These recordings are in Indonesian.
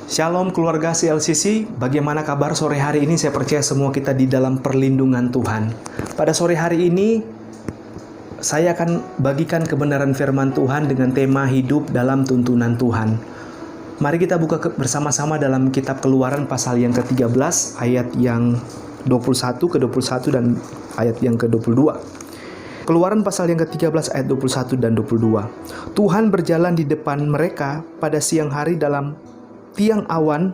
Shalom keluarga CLCC, bagaimana kabar sore hari ini? Saya percaya semua kita di dalam perlindungan Tuhan. Pada sore hari ini, saya akan bagikan kebenaran firman Tuhan dengan tema hidup dalam tuntunan Tuhan. Mari kita buka bersama-sama dalam kitab Keluaran pasal yang ke-13, ayat yang 21 ke-21 dan ayat yang ke-22. Keluaran pasal yang ke-13 ayat 21 dan 22. Tuhan berjalan di depan mereka pada siang hari dalam tiang awan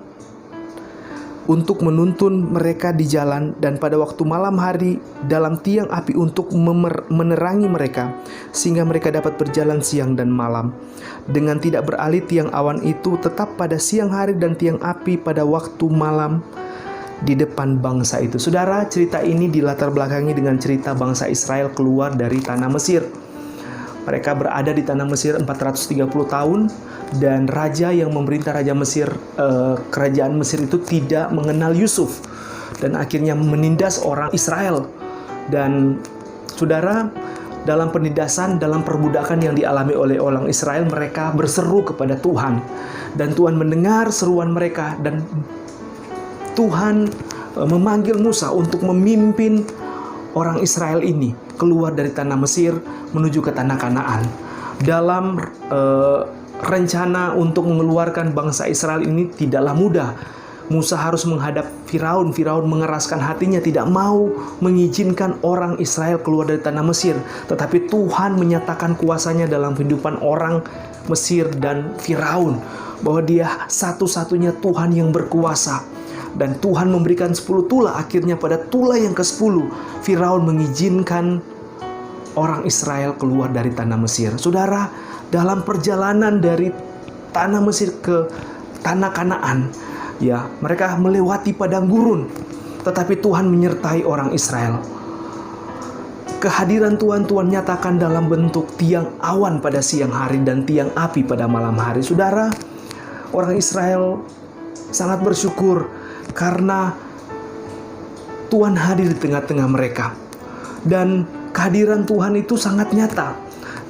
untuk menuntun mereka di jalan, dan pada waktu malam hari dalam tiang api untuk menerangi mereka, sehingga mereka dapat berjalan siang dan malam. Dengan tidak beralih tiang awan itu tetap pada siang hari dan tiang api pada waktu malam di depan bangsa itu. Saudara, cerita ini dilatar belakangi dengan cerita bangsa Israel keluar dari tanah Mesir. Mereka berada di tanah Mesir 430 tahun, dan raja yang memerintah kerajaan Mesir itu tidak mengenal Yusuf, dan akhirnya menindas orang Israel. Dan saudara, dalam penindasan, dalam perbudakan yang dialami oleh orang Israel, mereka berseru kepada Tuhan, dan Tuhan mendengar seruan mereka, dan Tuhan memanggil Musa untuk memimpin orang Israel ini keluar dari tanah Mesir menuju ke tanah Kanaan. Dalam rencana untuk mengeluarkan bangsa Israel ini tidaklah mudah. Musa harus menghadap Firaun. Firaun mengeraskan hatinya, tidak mau mengizinkan orang Israel keluar dari tanah Mesir. Tetapi Tuhan menyatakan kuasanya dalam kehidupan orang Mesir dan Firaun, bahwa dia satu-satunya Tuhan yang berkuasa. Dan Tuhan memberikan 10 tula. Akhirnya pada tula yang ke-10, Firaun mengizinkan orang Israel keluar dari tanah Mesir. Saudara, dalam perjalanan dari tanah Mesir ke tanah Kanaan, ya, mereka melewati padang gurun, tetapi Tuhan menyertai orang Israel. Kehadiran Tuhan nyatakan dalam bentuk tiang awan pada siang hari dan tiang api pada malam hari. Saudara, orang Israel sangat bersyukur karena Tuhan hadir di tengah-tengah mereka. Dan kehadiran Tuhan itu sangat nyata.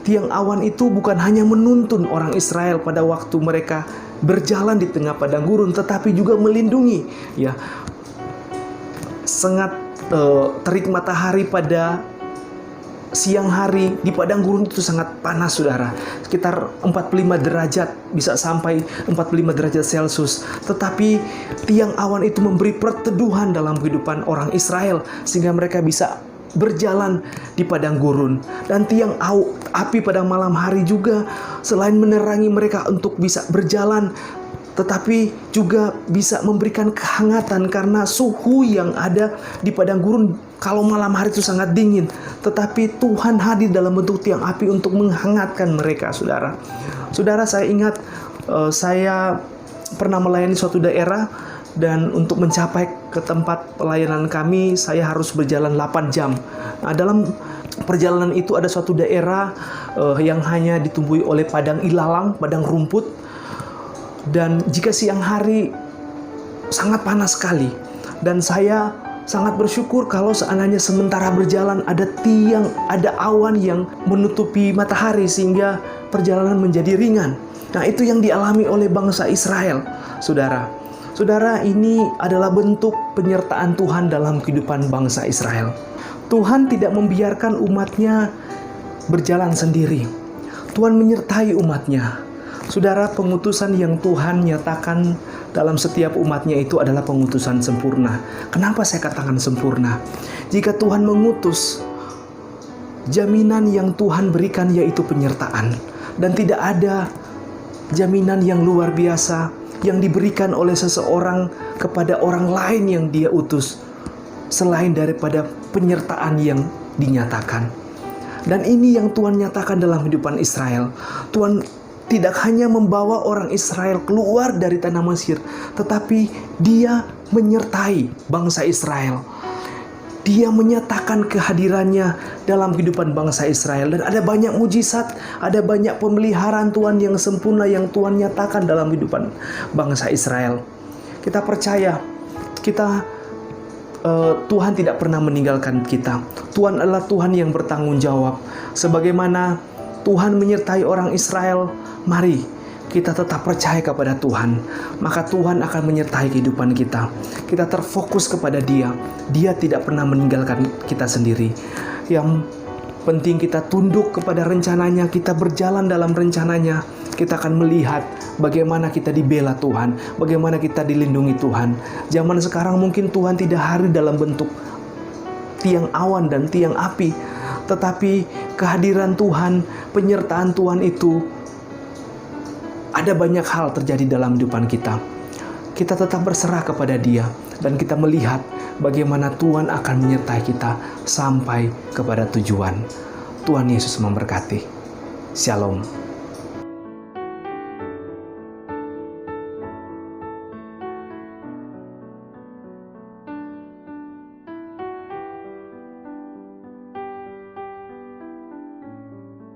Tiang awan itu bukan hanya menuntun orang Israel pada waktu mereka berjalan di tengah padang gurun, tetapi juga melindungi. Ya, sengat terik matahari pada siang hari di padang gurun itu sangat panas, saudara. Sekitar 45 derajat, bisa sampai 45 derajat Celcius. Tetapi tiang awan itu memberi perteduhan dalam kehidupan orang Israel, sehingga mereka bisa berjalan di padang gurun. Dan tiang api pada malam hari juga selain menerangi mereka untuk bisa berjalan, tetapi juga bisa memberikan kehangatan, karena suhu yang ada di padang gurun kalau malam hari itu sangat dingin. Tetapi Tuhan hadir dalam bentuk tiang api untuk menghangatkan mereka, saudara. Saudara, saya ingat saya pernah melayani suatu daerah, dan untuk mencapai ke tempat pelayanan kami, saya harus berjalan 8 jam. Nah, dalam perjalanan itu ada suatu daerah yang hanya ditumbuhi oleh padang ilalang, padang rumput. Dan jika siang hari sangat panas sekali, dan saya sangat bersyukur kalau seandainya sementara berjalan ada awan yang menutupi matahari sehingga perjalanan menjadi ringan. Nah, itu yang dialami oleh bangsa Israel, saudara. Saudara, ini adalah bentuk penyertaan Tuhan dalam kehidupan bangsa Israel. Tuhan tidak membiarkan umatnya berjalan sendiri. Tuhan menyertai umatnya. Saudara, pengutusan yang Tuhan nyatakan dalam setiap umatnya itu adalah pengutusan sempurna. Kenapa saya katakan sempurna? Jika Tuhan mengutus, jaminan yang Tuhan berikan yaitu penyertaan. Dan tidak ada jaminan yang luar biasa yang diberikan oleh seseorang kepada orang lain yang dia utus selain daripada penyertaan yang dinyatakan. Dan ini yang Tuhan nyatakan dalam kehidupan Israel. Tuhan tidak hanya membawa orang Israel keluar dari tanah Mesir, tetapi Dia menyertai bangsa Israel. Dia menyatakan kehadirannya dalam kehidupan bangsa Israel. Dan ada banyak mujizat, ada banyak pemeliharaan Tuhan yang sempurna yang Tuhan nyatakan dalam kehidupan bangsa Israel. Kita percaya, Tuhan tidak pernah meninggalkan kita. Tuhan adalah Tuhan yang bertanggung jawab. Sebagaimana Tuhan menyertai orang Israel, mari kita tetap percaya kepada Tuhan, maka Tuhan akan menyertai kehidupan kita. Kita terfokus kepada Dia. Dia tidak pernah meninggalkan kita sendiri. Yang penting kita tunduk kepada rencananya, kita berjalan dalam rencananya. Kita akan melihat bagaimana kita dibela Tuhan, bagaimana kita dilindungi Tuhan. Zaman sekarang mungkin Tuhan tidak hadir dalam bentuk tiang awan dan tiang api, tetapi kehadiran Tuhan, penyertaan Tuhan itu ada banyak hal terjadi dalam kehidupan kita. Kita tetap berserah kepada Dia dan kita melihat bagaimana Tuhan akan menyertai kita sampai kepada tujuan. Tuhan Yesus memberkati. Shalom.